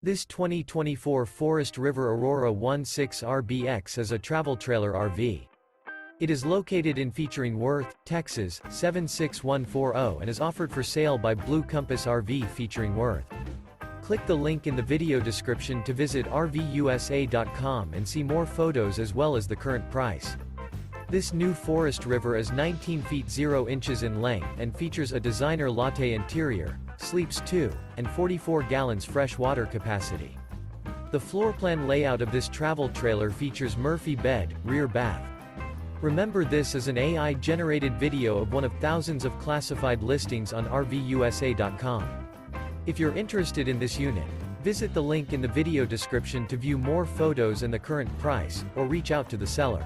This 2024 Forest River Aurora 16RBX is a travel trailer RV. It is located in featuring Worth, Texas, 76140 and is offered for sale by Blue Compass RV featuring Worth. Click the link in the video description to visit RVUSA.com and see more photos as well as the current price. This new Forest River is 19 feet 0 inches in length and features a designer latte interior, sleeps 2, and 44 gallons fresh water capacity. The floor plan layout of this travel trailer features Murphy bed, rear bath. Remember, this is an AI-generated video of one of thousands of classified listings on RVUSA.com. If you're interested in this unit, visit the link in the video description to view more photos and the current price, or reach out to the seller.